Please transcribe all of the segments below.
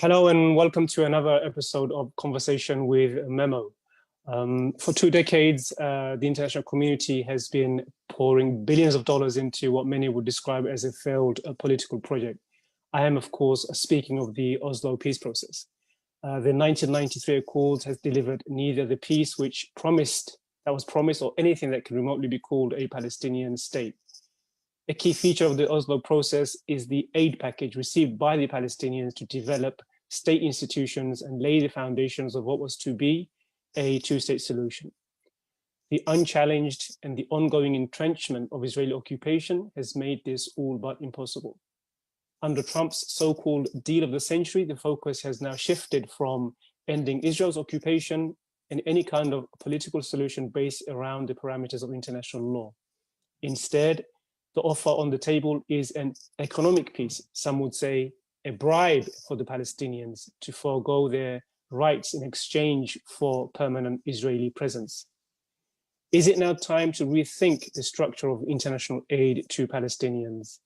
Hello and welcome to another episode of Conversation with MEMO. For 2 decades, the international community has been pouring billions of dollars into what many would describe as a failed political project. I am, of course, speaking of the Oslo peace process. The 1993 Accords has delivered neither the peace that was promised or anything that can remotely be called a Palestinian state. A key feature of the Oslo process is the aid package received by the Palestinians to develop state institutions and lay the foundations of what was to be a two-state solution. The unchallenged and the ongoing entrenchment of Israeli occupation has made this all but impossible. Under Trump's so-called deal of the century, the focus has now shifted from ending Israel's occupation and any kind of political solution based around the parameters of international law. Instead, the offer on the table is an economic peace, some would say a bribe for the Palestinians to forego their rights in exchange for permanent Israeli presence. Is it now time to rethink the structure of international aid to Palestinians?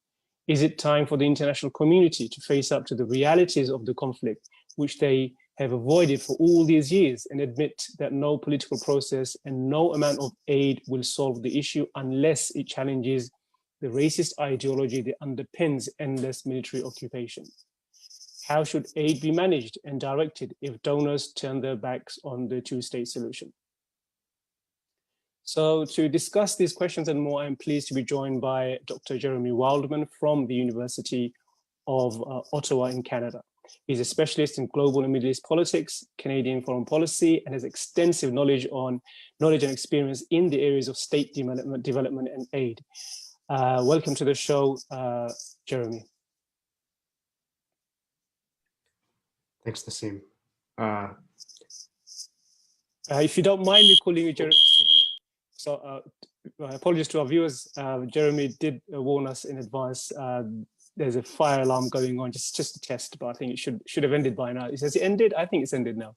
Is it time for the international community to face up to the realities of the conflict, which they have avoided for all these years, and admit that no political process and no amount of aid will solve the issue unless it challenges the racist ideology that underpins endless military occupation? How should aid be managed and directed if donors turn their backs on the two-state solution? So to discuss these questions and more, I'm pleased to be joined by Dr. Jeremy Wildeman from the University of Ottawa in Canada. He's a specialist in global and Middle East politics, Canadian foreign policy, and has extensive knowledge and experience in the areas of state development and aid. Welcome to the show, Jeremy. Thanks, Nassim. If you don't mind me calling you Jeremy, so apologies to our viewers. Jeremy did warn us in advance. There's a fire alarm going on, just a test, but I think it should have ended by now. Has it ended? I think it's ended now.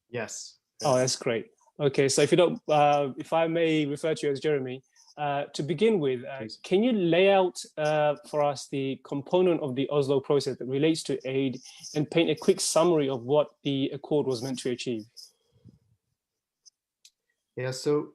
Yes. Oh, that's great. Okay, so if I may refer to you as Jeremy, to begin with, can you lay out for us the component of the Oslo process that relates to aid and paint a quick summary of what the accord was meant to achieve? Yeah, so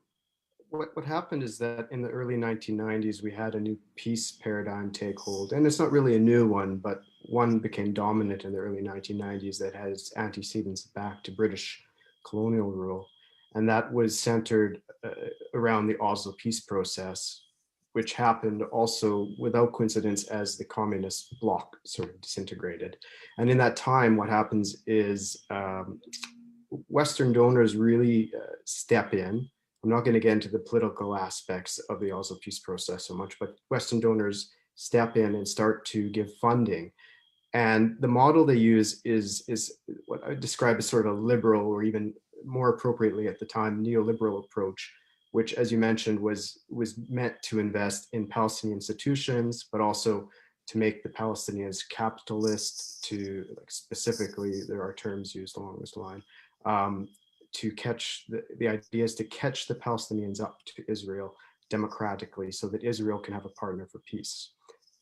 what happened is that in the early 1990s, we had a new peace paradigm take hold. And it's not really a new one, but one became dominant in the early 1990s that has antecedents back to British colonial rule. And that was centered around the Oslo peace process, which happened also without coincidence as the communist bloc sort of disintegrated. And in that time, what happens is Western donors really step in. I'm not going to get into the political aspects of the Oslo peace process so much, but Western donors step in and start to give funding. And the model they use is what I describe as sort of a liberal, or even more appropriately at the time, neoliberal approach, which, as you mentioned, was meant to invest in Palestinian institutions, but also to make the Palestinians capitalist, to, like, specifically, there are terms used along this line, to catch, the idea is to catch the Palestinians up to Israel democratically so that Israel can have a partner for peace.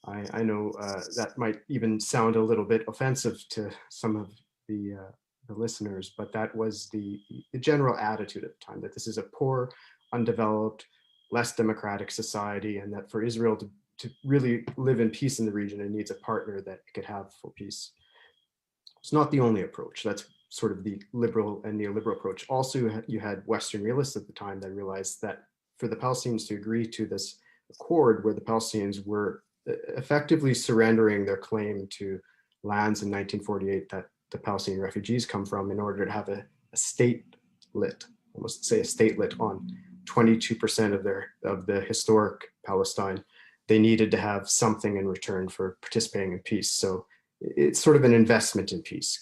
I know that might even sound a little bit offensive to some of the listeners, but that was the general attitude at the time, that this is a poor, undeveloped, less democratic society, and that for Israel to really live in peace in the region, it needs a partner that it could have for peace. It's not the only approach. That's sort of the liberal and neoliberal approach. Also, you had Western realists at the time that realized that for the Palestinians to agree to this accord, where the Palestinians were effectively surrendering their claim to lands in 1948 that the Palestinian refugees come from, in order to have a state-lit, almost say a state-lit on 22% of the historic Palestine, they needed to have something in return for participating in peace. So it's sort of an investment in peace.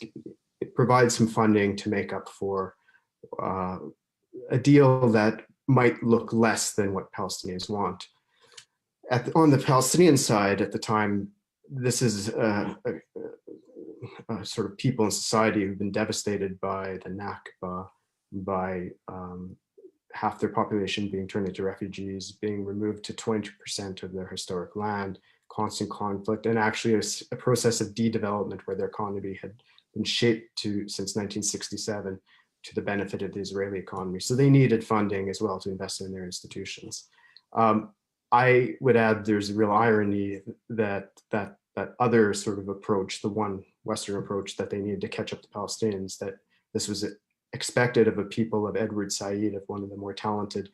It provides some funding to make up for a deal that might look less than what Palestinians want. On the Palestinian side at the time, this is sort of people in society who've been devastated by the Nakba, by half their population being turned into refugees, being removed to 20% of their historic land, constant conflict and actually a process of de-development where their economy had been shaped since 1967 to the benefit of the Israeli economy. So they needed funding as well to invest in their institutions. I would add there's a real irony that other sort of approach, the one Western approach that they needed to catch up the Palestinians, that this was expected of a people of Edward Said, of one of the more talented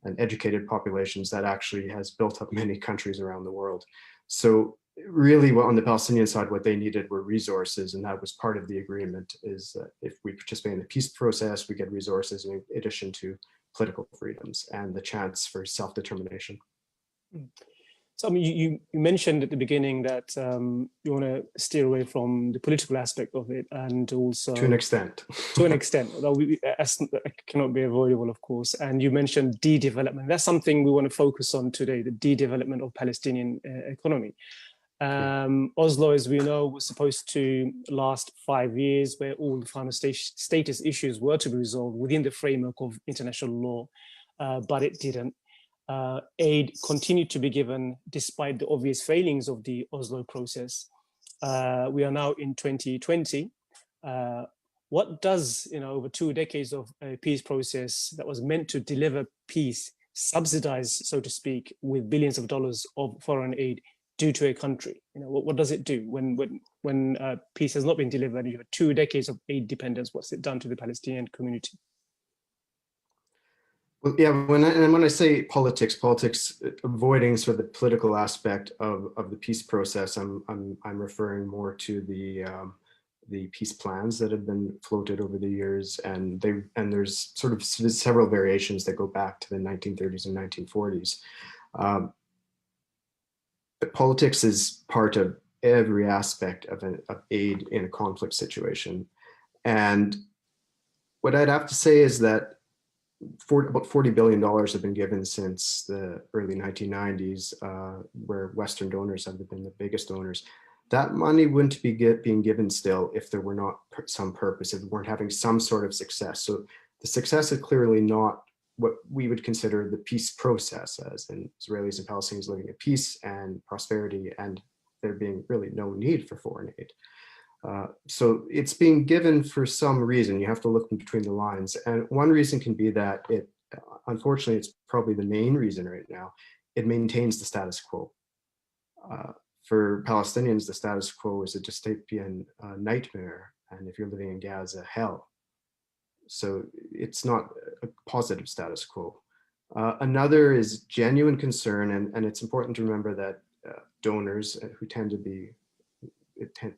and educated populations that actually has built up many countries around the world. So really, on the Palestinian side, what they needed were resources, and that was part of the agreement, is that if we participate in the peace process, we get resources in addition to political freedoms and the chance for self-determination. So I mean, you mentioned at the beginning that you want to steer away from the political aspect of it, and also to an extent. To an extent, although that cannot be avoidable, of course. And you mentioned de-development. That's something we want to focus on today: the de-development of Palestinian economy. Oslo, as we know, was supposed to last 5 years, where all the final status issues were to be resolved within the framework of international law, but it didn't. Aid continued to be given despite the obvious failings of the Oslo process. We are now in 2020. What does, over 2 decades of a peace process that was meant to deliver peace, subsidize, so to speak, with billions of dollars of foreign aid, do to a country? What does it do when peace has not been delivered? You have 2 decades of aid dependence. What's it done to the Palestinian community? Well, yeah, when I say politics, avoiding sort of the political aspect of the peace process, I'm referring more to the peace plans that have been floated over the years, and there's sort of several variations that go back to the 1930s and 1940s. But politics is part of every aspect of aid in a conflict situation, and what I'd have to say is that about $40 billion have been given since the early 1990s, where Western donors have been the biggest donors. That money wouldn't be being given still if there were not some purpose, if we weren't having some sort of success. So the success is clearly not what we would consider the peace process, as in Israelis and Palestinians living in peace and prosperity, and there being really no need for foreign aid. So it's being given for some reason. You have to look in between the lines. And one reason can be that unfortunately, it's probably the main reason right now, it maintains the status quo. For Palestinians, the status quo is a dystopian nightmare. And if you're living in Gaza, hell. So it's not a positive status quo. Another is genuine concern. And it's important to remember that donors who tend to be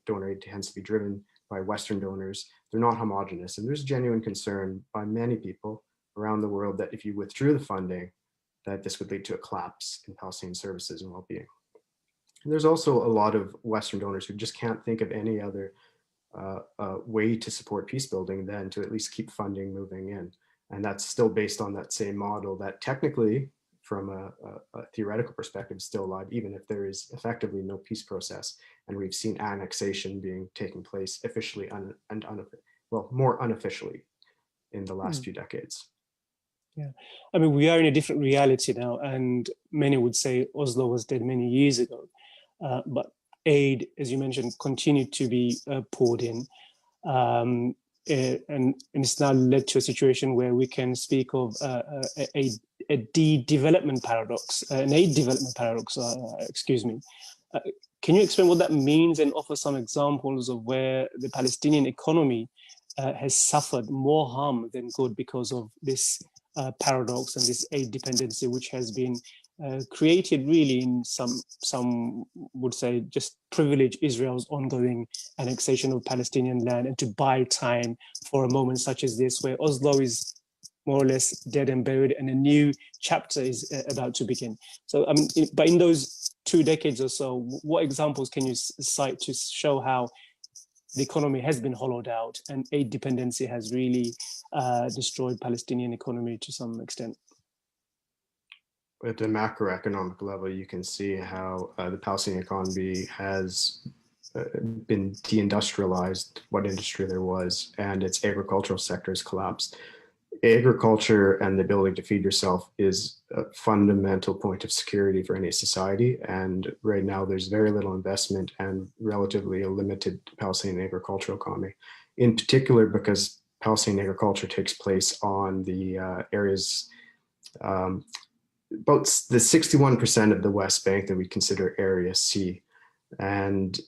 donor aid tends to be driven by Western donors. They're not homogenous, and there's genuine concern by many people around the world that if you withdrew the funding, that this would lead to a collapse in Palestinian services and well-being. And there's also a lot of Western donors who just can't think of any other way to support peace building than to at least keep funding moving in. And that's still based on that same model that technically, from a theoretical perspective, is still alive, even if there is effectively no peace process. And we've seen annexation taking place officially more unofficially in the last few decades. Yeah, I mean, we are in a different reality now, and many would say Oslo was dead many years ago. But aid, as you mentioned, continued to be poured in. And it's now led to a situation where we can speak of a de-development paradox, an aid development paradox, excuse me. Can you explain what that means and offer some examples of where the Palestinian economy has suffered more harm than good because of this paradox and this aid dependency, which has been created really in some would say just privilege Israel's ongoing annexation of Palestinian land and to buy time for a moment such as this, where Oslo is more or less dead and buried and a new chapter is about to begin. So, I mean, but in those 2 decades or so, what examples can you cite to show how the economy has been hollowed out and aid dependency has really destroyed Palestinian economy to some extent? At the macroeconomic level, you can see how the Palestinian economy has been deindustrialized, what industry there was, and its agricultural sector has collapsed. agriculture and the ability to feed yourself is a fundamental point of security for any society. And right now there's very little investment and relatively a limited Palestinian agricultural economy, in particular because Palestinian agriculture takes place on the areas, about the 61% of the West Bank that we consider Area C. And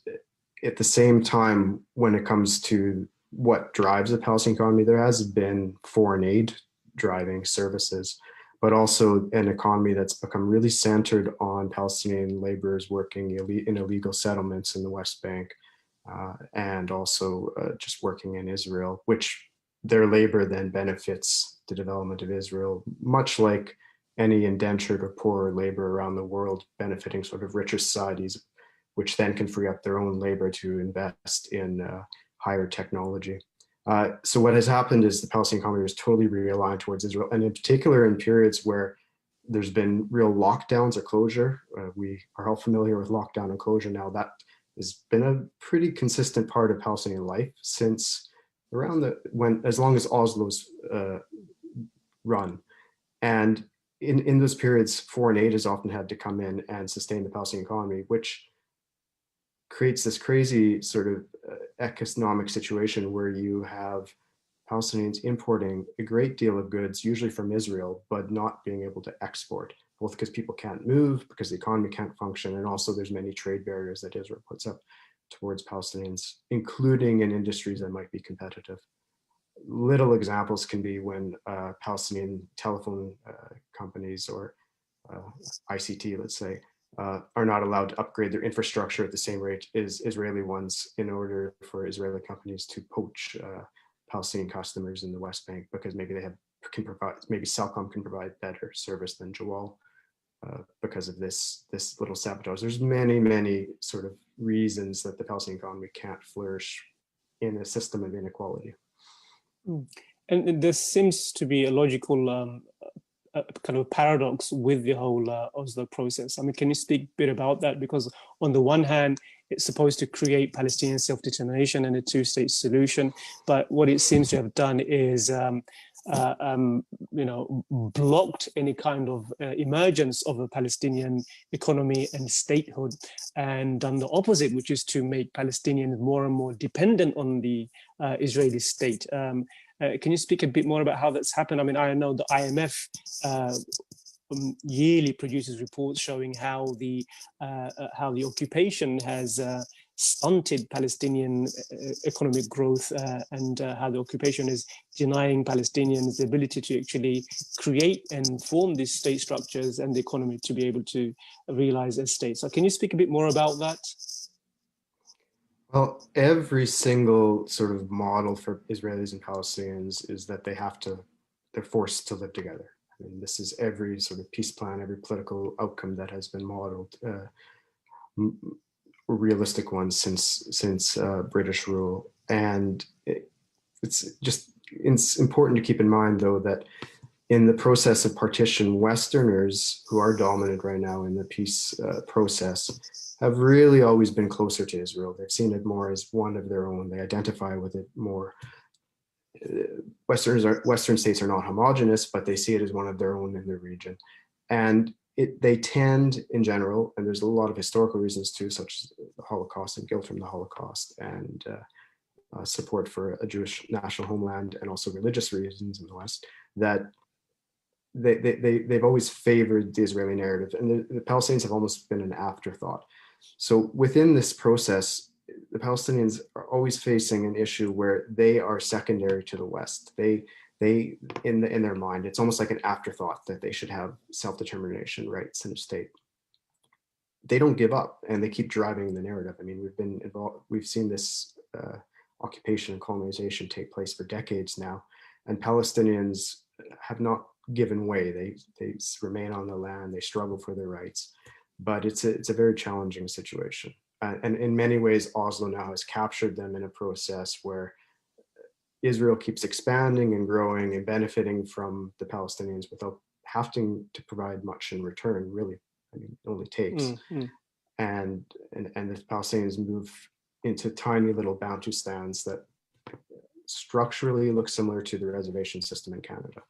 at the same time, when it comes to what drives the Palestinian economy, there has been foreign aid driving services, but also an economy that's become really centered on Palestinian laborers working in illegal settlements in the West Bank, and also just working in Israel, which their labor then benefits the development of Israel, much like any indentured or poorer labor around the world benefiting sort of richer societies, which then can free up their own labor to invest in higher technology. So what has happened is the Palestinian economy was totally realigned towards Israel, and in particular in periods where there's been real lockdowns or closure. We are all familiar with lockdown and closure now. That has been a pretty consistent part of Palestinian life since around as long as Oslo's run. And in those periods, foreign aid has often had to come in and sustain the Palestinian economy, which creates this crazy sort of economic situation where you have Palestinians importing a great deal of goods, usually from Israel, but not being able to export, both because people can't move, because the economy can't function, and also there's many trade barriers that Israel puts up towards Palestinians, including in industries that might be competitive. Little examples can be when Palestinian telephone companies or ICT, let's say, are not allowed to upgrade their infrastructure at the same rate as Israeli ones in order for Israeli companies to poach Palestinian customers in the West Bank, because maybe maybe Cellcom can provide better service than Jawal because of this little sabotage. There's many sort of reasons that the Palestinian economy can't flourish in a system of inequality. And there seems to be a logical kind of paradox with the whole Oslo process. I mean, can you speak a bit about that? Because on the one hand, it's supposed to create Palestinian self-determination and a two-state solution, but what it seems to have done is, blocked any kind of emergence of a Palestinian economy and statehood, and done the opposite, which is to make Palestinians more and more dependent on the Israeli state. Can you speak a bit more about how that's happened? I mean, I know the IMF yearly produces reports showing how the occupation has stunted Palestinian economic growth, and how the occupation is denying Palestinians the ability to actually create and form these state structures and the economy to be able to realize a state. So can you speak a bit more about that? Well, every single sort of model for Israelis and Palestinians is that they're forced to live together. I mean, this is every sort of peace plan, every political outcome that has been modeled, realistic ones since British rule. And it's important to keep in mind, though, that in the process of partition, Westerners, who are dominant right now in the peace process, have really always been closer to Israel. They've seen it more as one of their own. They identify with it more. Western states are not homogenous, but they see it as one of their own in their region. And they tend, in general, and there's a lot of historical reasons too, such as the Holocaust and guilt from the Holocaust, and support for a Jewish national homeland, and also religious reasons in the West, that they've always favored the Israeli narrative, and the Palestinians have almost been an afterthought. So within this process, the Palestinians are always facing an issue where they are secondary to the West. They in their mind, it's almost like an afterthought that they should have self-determination rights in a state. They don't give up, and they keep driving the narrative. I mean, we've seen this occupation and colonization take place for decades now, and Palestinians have not given way. They remain on the land. They struggle for their rights, but it's a very challenging situation. And in many ways, Oslo now has captured them in a process where Israel keeps expanding and growing and benefiting from the Palestinians without having to provide much in return, really. I mean, it only takes. And the Palestinians move into tiny little Bantustans that structurally looks similar to the reservation system in Canada.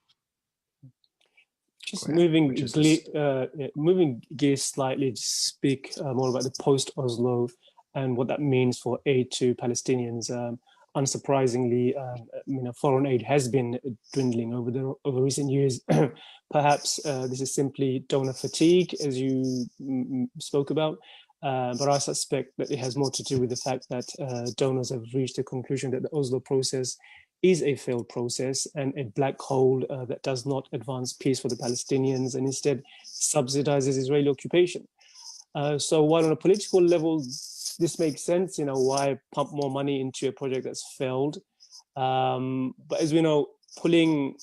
Just Go ahead, moving gears slightly to speak more about the post-Oslo and what that means for aid to Palestinians. Unsurprisingly, foreign aid has been dwindling over recent years. Perhaps this is simply donor fatigue, as you spoke about, but I suspect that it has more to do with the fact that donors have reached the conclusion that the Oslo process is a failed process and a black hole that does not advance peace for the Palestinians and instead subsidizes Israeli occupation. So while on a political level, this makes sense, why pump more money into a project that's failed? But as we know, pulling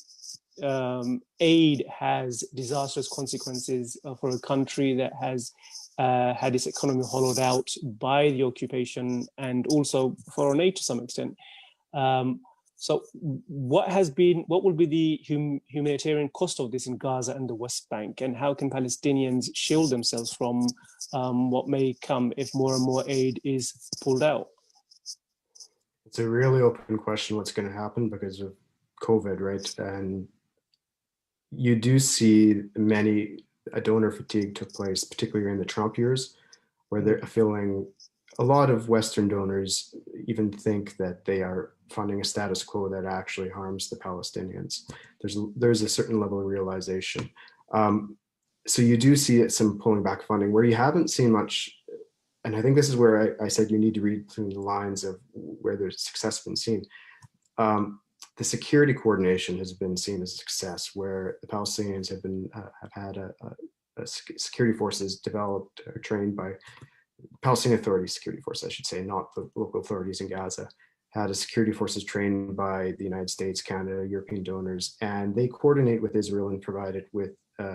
aid has disastrous consequences for a country that has had its economy hollowed out by the occupation and also foreign aid to some extent. So what will be the humanitarian cost of this in Gaza and the West Bank, and how can Palestinians shield themselves from what may come if more and more aid is pulled out? It's a really open question what's going to happen because of COVID, right? And you do see a donor fatigue took place, particularly in the Trump years, where they're feeling a lot of Western donors even think that they are funding a status quo that actually harms the Palestinians. There's a certain level of realization. So you do see some pulling back funding where you haven't seen much. And I think this is where I said you need to read between the lines of where there's success has been seen. The security coordination has been seen as a success, where the Palestinians have had a security forces developed or trained by Palestinian Authority security force, I should say, not the local authorities in Gaza, had a security forces trained by the United States, Canada, European donors, and they coordinate with Israel and provide it with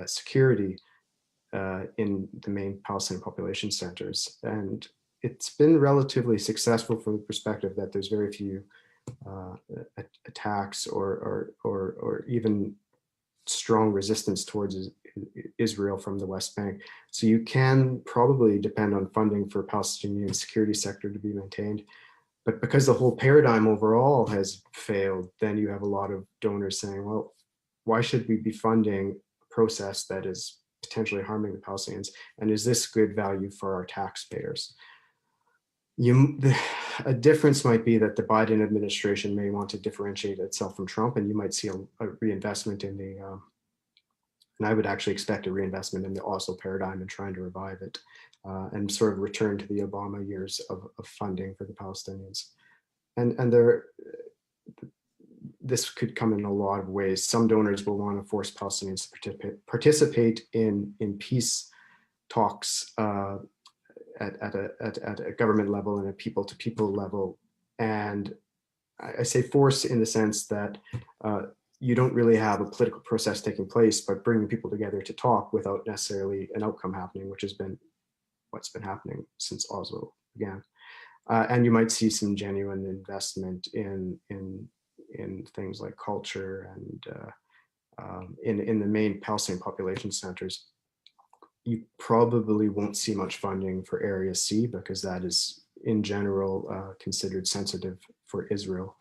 security in the main Palestinian population centers. And it's been relatively successful from the perspective that there's very few attacks or even strong resistance towards Israel from the West Bank. So you can probably depend on funding for Palestinian security sector to be maintained. But because the whole paradigm overall has failed, then you have a lot of donors saying, well, why should we be funding a process that is potentially harming the Palestinians? And is this good value for our taxpayers? A difference might be that the Biden administration may want to differentiate itself from Trump, and you might see a reinvestment in and I would actually expect a reinvestment in the Oslo paradigm and trying to revive it and sort of return to the Obama years of funding for the Palestinians. And this could come in a lot of ways. Some donors will want to force Palestinians to participate in peace talks at a government level and a people-to-people level. And I say force in the sense that you don't really have a political process taking place, but bringing people together to talk without necessarily an outcome happening, which has been what's been happening since Oslo began. And you might see some genuine investment in things like culture and in the main Palestinian population centers. You probably won't see much funding for Area C because that is in general considered sensitive for Israel,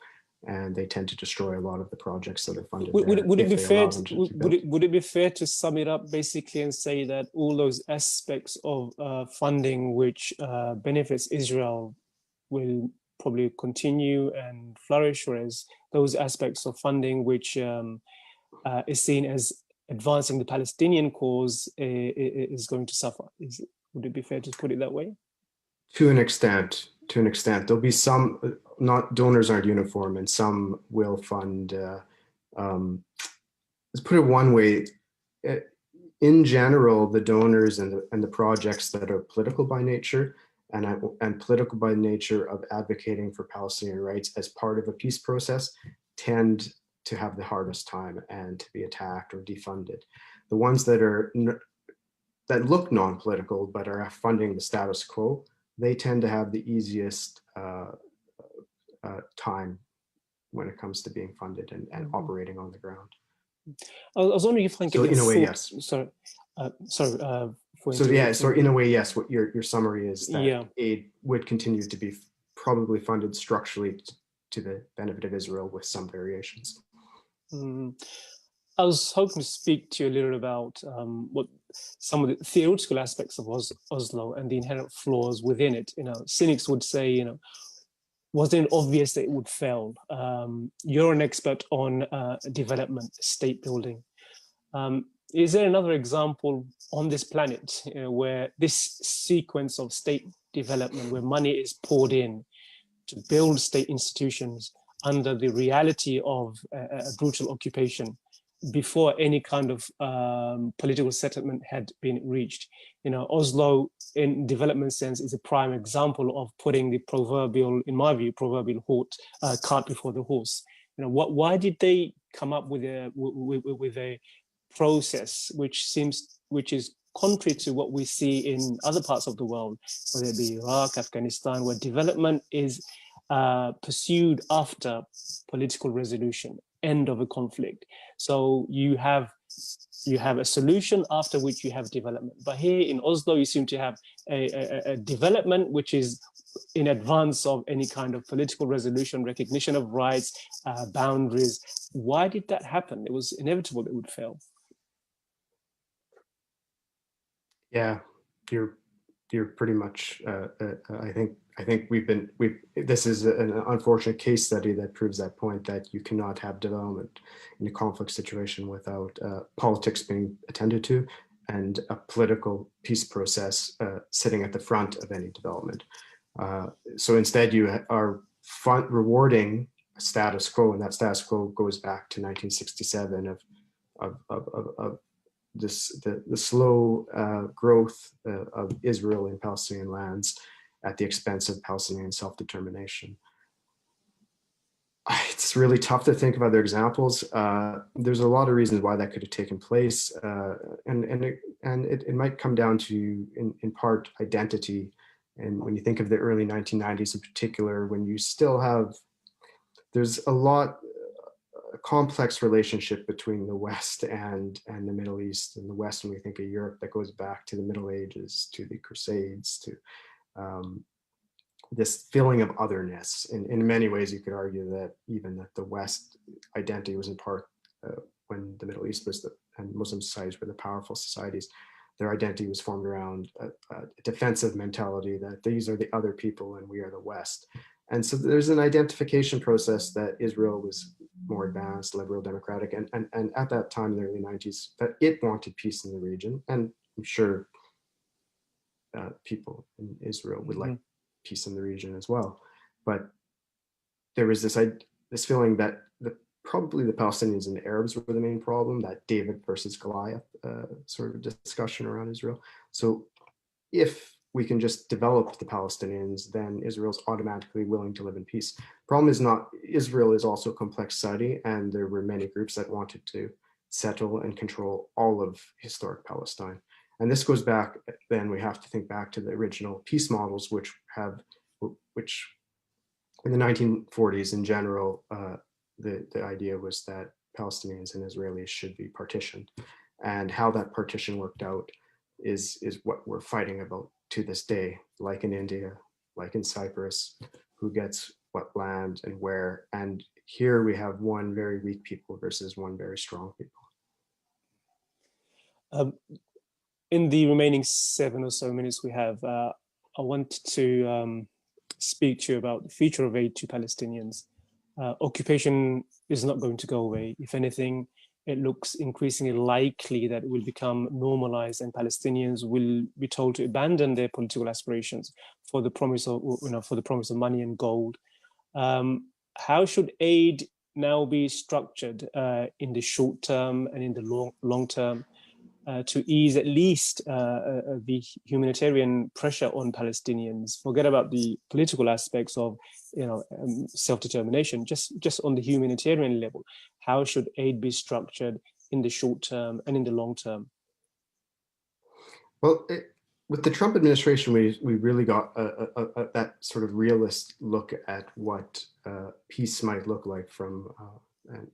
and they tend to destroy a lot of the projects that are funded. Would it be fair to sum it up basically and say that all those aspects of funding which benefits Israel will probably continue and flourish, whereas those aspects of funding which is seen as advancing the Palestinian cause is going to suffer? Would it be fair to put it that way? To an extent, there'll be some. Not donors aren't uniform, and some will fund. Let's put it one way. In general, the donors and the projects that are political by nature and political by nature of advocating for Palestinian rights as part of a peace process tend to have the hardest time and to be attacked or defunded. The ones that look non-political but are funding the status quo, they tend to have the easiest time when it comes to being funded and operating on the ground. I was wondering if I can get in a way, yes. Sorry. So in a way, yes. What your summary is that aid would continue to be probably funded structurally to the benefit of Israel with some variations. Mm. I was hoping to speak to you a little about what some of the theoretical aspects of Oslo and the inherent flaws within it. Cynics would say, wasn't it obvious that it would fail? You're an expert on development, state building. Is there another example on this planet where this sequence of state development, where money is poured in to build state institutions under the reality of a brutal occupation, before any kind of political settlement had been reached? Oslo, in development sense, is a prime example of putting the proverbial, in my view, cart before the horse. Why did they come up with a process which is contrary to what we see in other parts of the world, whether it be Iraq, Afghanistan, where development is pursued after political resolution, end of a conflict? So you have a solution after which you have development. But here in Oslo, you seem to have a development which is in advance of any kind of political resolution, recognition of rights, boundaries. Why did that happen? It was inevitable it would fail. Yeah, you're pretty much. I think this is an unfortunate case study that proves that point, that you cannot have development in a conflict situation without politics being attended to and a political peace process sitting at the front of any development. So instead, you are rewarding a status quo, and that status quo goes back to 1967 of the slow growth of Israel in Palestinian lands at the expense of Palestinian self-determination. It's really tough to think of other examples. There's a lot of reasons why that could have taken place, and it might come down to, in part, identity. And when you think of the early 1990s in particular, when you still have, there's a complex relationship between the West and the Middle East. In the West, when we think of Europe, that goes back to the Middle Ages, to the Crusades, to this feeling of otherness. In many ways, you could argue that even the West identity was in part, when the Middle East and Muslim societies were the powerful societies, their identity was formed around a defensive mentality that these are the other people and we are the West. And so there's an identification process that Israel was more advanced, liberal, democratic, and at that time in the early 90s, that it wanted peace in the region. And I'm sure people in Israel would like peace in the region as well. But there was this feeling that probably the Palestinians and the Arabs were the main problem, that David versus Goliath sort of discussion around Israel. So if we can just develop the Palestinians, then Israel's automatically willing to live in peace. Problem is not, Israel is also a complex society, and there were many groups that wanted to settle and control all of historic Palestine. And this goes back, then we have to think back to the original peace models, which in the 1940s in general, the idea was that Palestinians and Israelis should be partitioned. And how that partition worked out is what we're fighting about to this day, like in India, like in Cyprus, who gets what land and where. And here we have one very weak people versus one very strong people. In the remaining 7 or so minutes we have, I want to speak to you about the future of aid to Palestinians. Occupation is not going to go away. If anything, it looks increasingly likely that it will become normalized, and Palestinians will be told to abandon their political aspirations for the promise of money and gold. How should aid now be structured in the short term and in the long term to ease at least the humanitarian pressure on Palestinians? Forget about the political aspects of self-determination, just on the humanitarian level. How should aid be structured in the short term and in the long term? Well, with the Trump administration, we really got that sort of realist look at what peace might look like from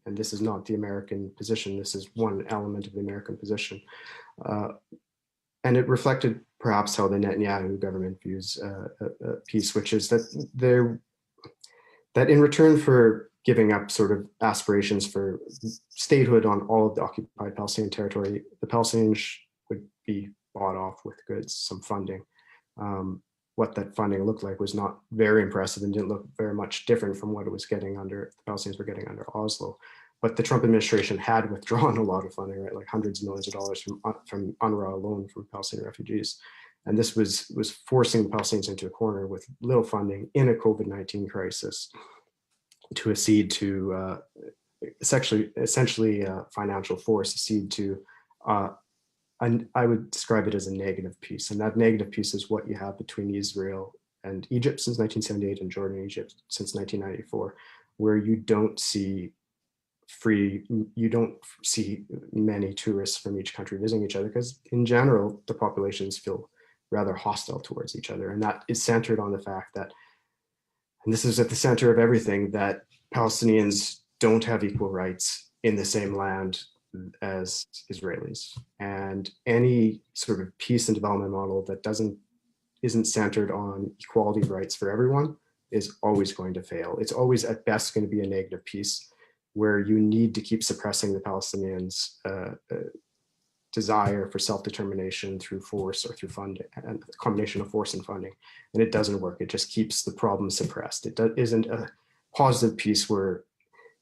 and this is not the American position, this is one element of the American position. And it reflected perhaps how the Netanyahu government views peace, which is that that in return for giving up sort of aspirations for statehood on all of the occupied Palestinian territory, the Palestinians would be bought off with goods, some funding. What that funding looked like was not very impressive and didn't look very much different from what it was getting under, the Palestinians were getting under Oslo. But the Trump administration had withdrawn a lot of funding, right? Like hundreds of millions of dollars from UNRWA alone for Palestinian refugees. And this was forcing the Palestinians into a corner with little funding in a COVID-19 crisis to accede to essentially financial force, accede to, and I would describe it as a negative peace. And that negative peace is what you have between Israel and Egypt since 1978 and Jordan and Egypt since 1994, where you don't see many tourists from each country visiting each other, because in general, the populations feel rather hostile towards each other. And that is centered on the fact that, and this is at the center of everything, that Palestinians don't have equal rights in the same land as Israelis. And any sort of peace and development model that isn't centered on equality of rights for everyone is always going to fail. It's always at best going to be a negative peace where you need to keep suppressing the Palestinians' desire for self-determination through force or through funding, and a combination of force and funding. And it doesn't work. It just keeps the problem suppressed. It isn't a positive peace where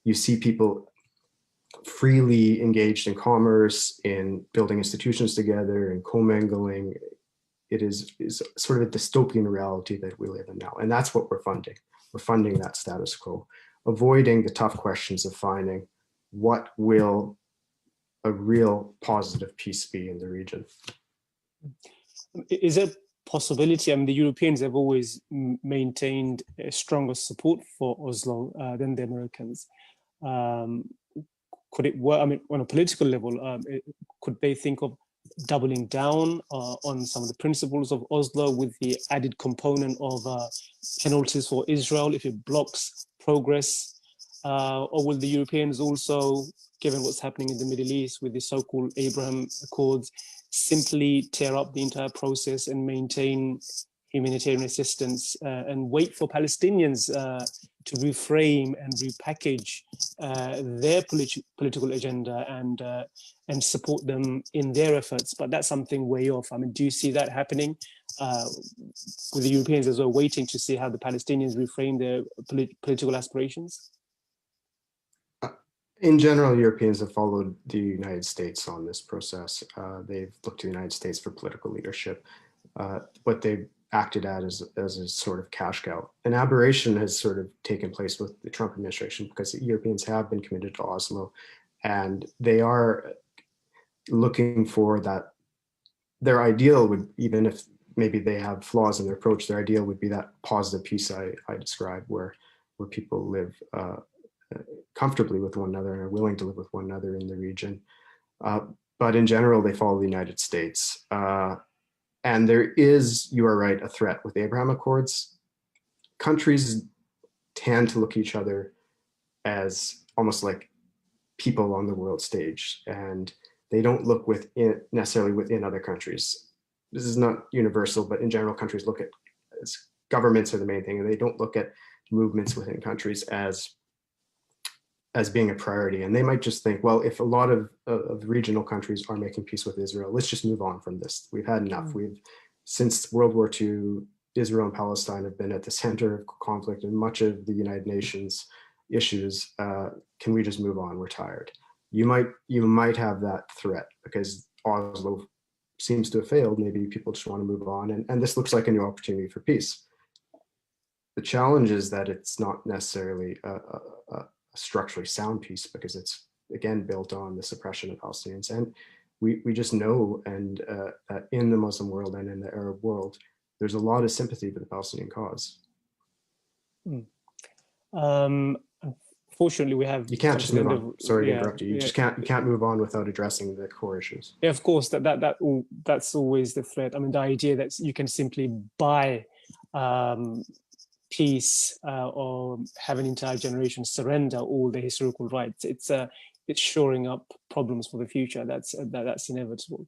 you see people freely engaged in commerce, in building institutions together, and commingling. It is sort of a dystopian reality that we live in now. And that's what we're funding. We're funding that status quo, avoiding the tough questions of finding what will a real positive peace be in the region. Is there a possibility? I mean, the Europeans have always maintained a stronger support for Oslo than the Americans. Could it work? I mean, on a political level, could they think of doubling down on some of the principles of Oslo with the added component of penalties for Israel if it blocks progress? Or will the Europeans also, given what's happening in the Middle East with the so-called Abraham Accords, simply tear up the entire process and maintain humanitarian assistance and wait for Palestinians to reframe and repackage their political agenda and support them in their efforts? But that's something way off. I mean, do you see that happening with the Europeans as well, waiting to see how the Palestinians reframe their political aspirations? In general, Europeans have followed the United States on this process. They've looked to the United States for political leadership. What they've acted at as a sort of cash cow. An aberration has sort of taken place with the Trump administration because the Europeans have been committed to Oslo, and they are looking for that. Their ideal would, even if maybe they have flaws in their approach, their ideal would be that positive peace I described, where people live comfortably with one another and are willing to live with one another in the region. But in general, they follow the United States. And there is, you are right, a threat with the Abraham Accords. Countries tend to look at each other as almost like people on the world stage, and they don't look necessarily within other countries. This is not universal, but in general, countries look at as governments are the main thing, and they don't look at movements within countries as being a priority. And they might just think, well, if a lot of regional countries are making peace with Israel, let's just move on from this. We've had enough. Since World War II, Israel and Palestine have been at the center of conflict in much of the United Nations issues. Can we just move on? We're tired. You might have that threat because Oslo seems to have failed. Maybe people just want to move on. And this looks like a new opportunity for peace. The challenge is that it's not necessarily a structurally sound peace, because it's again built on the suppression of Palestinians. And we just know that in the Muslim world and in the Arab world, there's a lot of sympathy for the Palestinian cause. Fortunately, we have. You can't just move on. Sorry to interrupt you. You just can't move on without addressing the core issues. Yeah, of course. That's always the threat. I mean, the idea that you can simply buy peace or have an entire generation surrender all the historical rights. It's shoring up problems for the future. That's inevitable.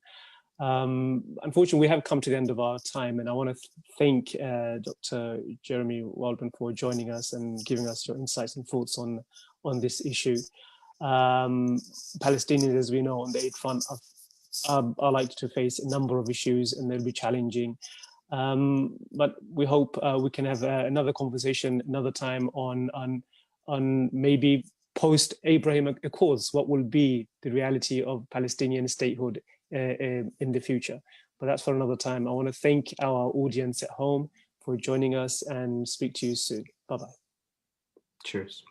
Unfortunately, we have come to the end of our time, and I want to thank Dr. Jeremy Wildeman for joining us and giving us your insights and thoughts on this issue. Palestinians, as we know, on the aid front are likely to face a number of issues, and they'll be challenging. But we hope we can have another conversation another time on maybe post-Abraham Accords, what will be the reality of Palestinian statehood in the future. But that's for another time. I want to thank our audience at home for joining us and speak to you soon. Bye-bye. Cheers.